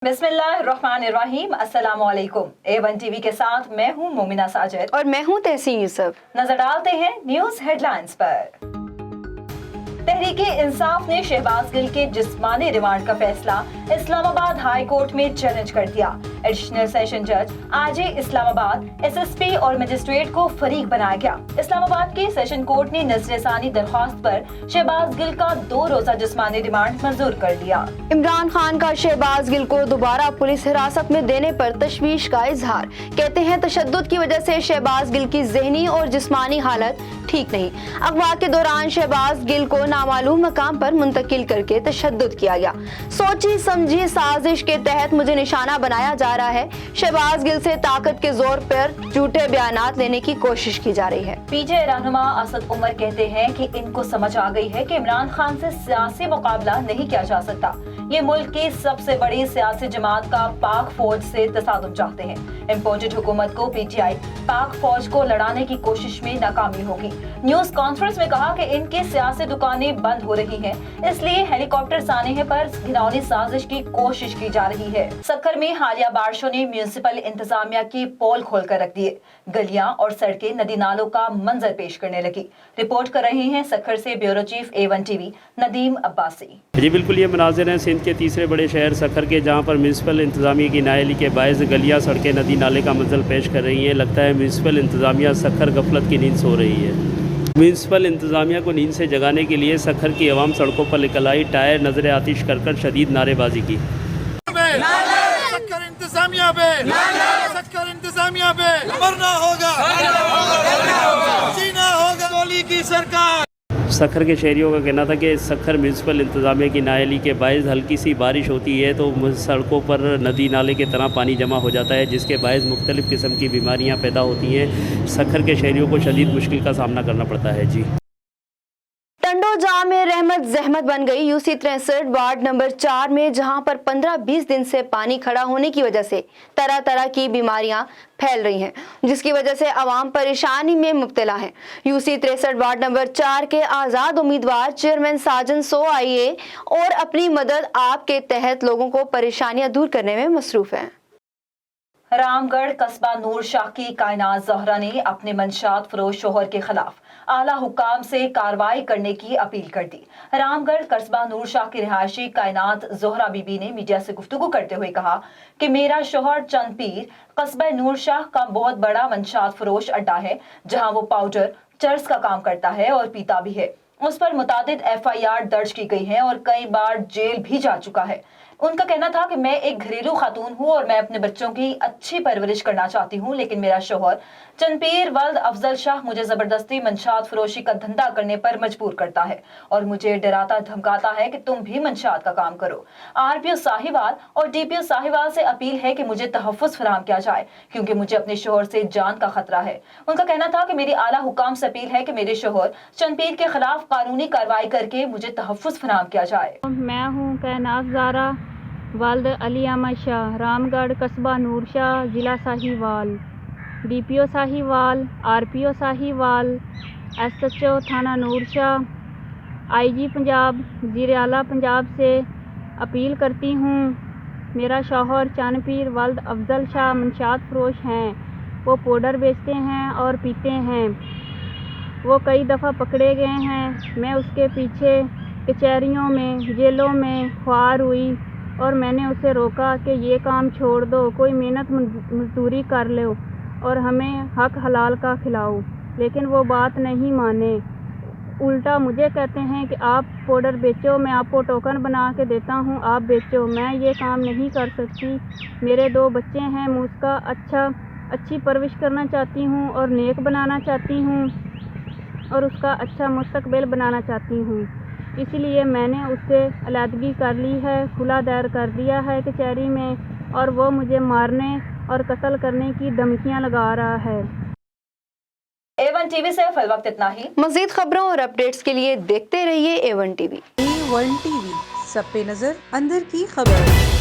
बिस्मिल्लाहिर्रहमानिर्रहीम, अस्सलाम वालेकुम। A1 टीवी के साथ मैं हूँ मोमिना साजिद और मैं हूँ तहसीन यूसुफ। नजर डालते हैं न्यूज हेडलाइंस पर। तहरीके इंसाफ ने शहबाज गिल के जिस्मानी रिमांड का फैसला इस्लामाबाद हाई कोर्ट में चैलेंज कर दिया। एडिशनल सेशन जज आरजे इस्लामाबाद एसएसपी और मजिस्ट्रेट को फरीक बनाया गया। इस्लामाबाद के सेशन कोर्ट ने नजरसानी दरख्वास्त पर शहबाज गिल का 2 रोजा जिस्मानी रिमांड मंजूर कर लिया। इमरान खान का शहबाज गिल को दोबारा पुलिस हिरासत में देने पर तशवीश का इजहार। कहते हैं तशद्दुद की वजह से शहबाज गिल की ज़हनी और जिस्मानी हालत ठीक नहीं। अगवा के दौरान शहबाज गिल को नामालूम मकाम पर मुंतकिल करके तशद्दुद किया गया। सोची समझी साजिश के तहत मुझे निशाना बनाया जा रहा है। शहबाज गिल से ताकत के जोर पर झूठे बयानात लेने की कोशिश की जा रही है। पीजे रहनुमा असद उमर कहते हैं कि इनको समझ आ गई है कि इमरान खान से सियासी मुकाबला नहीं किया जा सकता। ये मुल्क की सबसे बड़ी सियासी जमात का पाक फौज से तसादुम चाहते हैं। इम्पोर्टेड हुकूमत को पीटीआई पाक फौज को लड़ाने की कोशिश में नाकामी होगी। न्यूज कॉन्फ्रेंस में कहा कि इनकी सियासी दुकानें बंद हो रही हैं, इसलिए हेलीकॉप्टर सानिहे पर घिनौनी साजिश की कोशिश की जा रही है। सक्खर में हालिया बारिशों ने म्यूनिसिपल इंतजामिया की पोल खोलकर रख दिए। गलियां और सड़कें नदी नालों का मंजर पेश करने लगी। रिपोर्ट कर रहे हैं सक्खर से bureau chief A1 TV Nadeem Abbasi. जी बिल्कुल, ये मनाजिर हैं सिंध के तीसरे बड़े शहर सक्खर के, जहाँ पर म्यूनिसिपल इंतजामिया की नाअहली के बायस गलियाँ सड़कें नदी नाले का मंजर पेश कर रही हैं। लगता है म्यूनिसिपल इंतजामिया सक्खर गफलत की नींद सो रही है। म्यूनिसिपल इंतजामिया को नींद से जगाने के लिए सक्खर की अवाम सड़कों पर निकल आई। टायर नजर आतिश कर शदीद नारेबाजी की। सक्खर इंतजामिया पे मरना होगा, जीना होगा मोदी की सरकार। सक्खर के शहरियों का कहना था कि सक्खर म्यूनिसिपल इंतजामिया की नाअहली के बायस हल्की सी बारिश होती है तो सड़कों पर नदी नाले के तरह पानी जमा हो जाता है, जिसके बायस मुख्तलिफ़ किस्म की बीमारियां पैदा होती हैं। सक्खर के शहरियों को शदीद मुश्किल का सामना करना पड़ता है। जी टंडो जाम में रहमत जहमत बन गई। यूसी 63 वार्ड नंबर 4 में, जहां पर 15-20 दिन से पानी खड़ा होने की वजह से तरह तरह की बीमारियां फैल रही हैं, जिसकी वजह से आवाम परेशानी में मुब्तला है। यूसी 63 वार्ड नंबर 4 के आज़ाद उम्मीदवार चेयरमैन साजन सो आइए और अपनी मदद आप के तहत लोगों को परेशानियां दूर करने में मसरूफ हैं। रामगढ़ कस्बा नूर शाह की कायनात ज़हरा ने अपने मंशात फरोश शोहर के खिलाफ आला हुकाम से कार्रवाई करने की अपील कर दी। रामगढ़ कस्बा नूर शाह की रिहायशी कायनात ज़हरा बीबी ने मीडिया से गुफ्तगू करते हुए कहा कि मेरा शोहर चंद पीर कस्बा नूर शाह का बहुत बड़ा मंशात फरोश अड्डा है, जहां वो पाउडर चर्स का काम करता है और पीता भी है। उस पर मुतादिद FIR दर्ज की गई है और कई बार जेल भी जा चुका है। उनका कहना था कि मैं एक घरेलू खातून हूँ और मैं अपने बच्चों की अच्छी परवरिश करना चाहती हूँ, लेकिन मेरा शोहर चंदपीर वल्द अफजल शाह मुझे जबरदस्ती मंशात फरोशी का धंधा करने पर मजबूर करता है और मुझे डराता धमकाता है कि तुम भी मंशात का काम करो। RPO साहिवाल और DPO साहिवाल से अपील है कि मुझे तहफ़्फ़ुज़ फराहम किया जाए, क्योंकि मुझे अपने शोहर से जान का खतरा है। उनका कहना था कि मेरी आला हुकाम से अपील है कि मेरे शोहर चंदपीर के खिलाफ कानूनी कार्रवाई करके मुझे तहफ़्फ़ुज़ फराहम किया जाए। मैं हूँ कायनात ज़हरा वाल्द अली अहमद शाह, रामगढ़ कस्बा नूर शाह, ज़िला Sahiwal. DPO Sahiwal, RPO Sahiwal, SHO थाना नूर शाह, IG पंजाब, वज़ीर आला पंजाब से अपील करती हूँ। मेरा शौहर चंदपीर वल्द अफजल शाह मंशात फरोश हैं। वो पाउडर बेचते हैं और पीते हैं। वो कई दफ़ा पकड़े गए हैं। मैं उसके पीछे कचहरियों में, जेलों में ख्वार हुई और मैंने उसे रोका कि ये काम छोड़ दो, कोई मेहनत मजदूरी कर लो और हमें हक हलाल का खिलाओ, लेकिन वो बात नहीं माने। उल्टा मुझे कहते हैं कि आप पाउडर बेचो, मैं आपको टोकन बना के देता हूँ, आप बेचो। मैं ये काम नहीं कर सकती। मेरे 2 बच्चे हैं, मैं उसका अच्छी परवरिश करना चाहती हूँ और नेक बनाना चाहती हूँ और उसका अच्छा मुस्तकबिल बनाना चाहती हूँ। इसलिए मैंने उससे अलहदगी कर ली है, खुला दायर कर दिया है कचहरी में और वो मुझे मारने और कत्ल करने की धमकियां लगा रहा है। A1 टीवी से फिल वक्त इतना ही। मज़ीद खबरों और अपडेट्स के लिए देखते रहिए A1 टीवी। A1 टीवी, सब पे नजर, अंदर की खबर।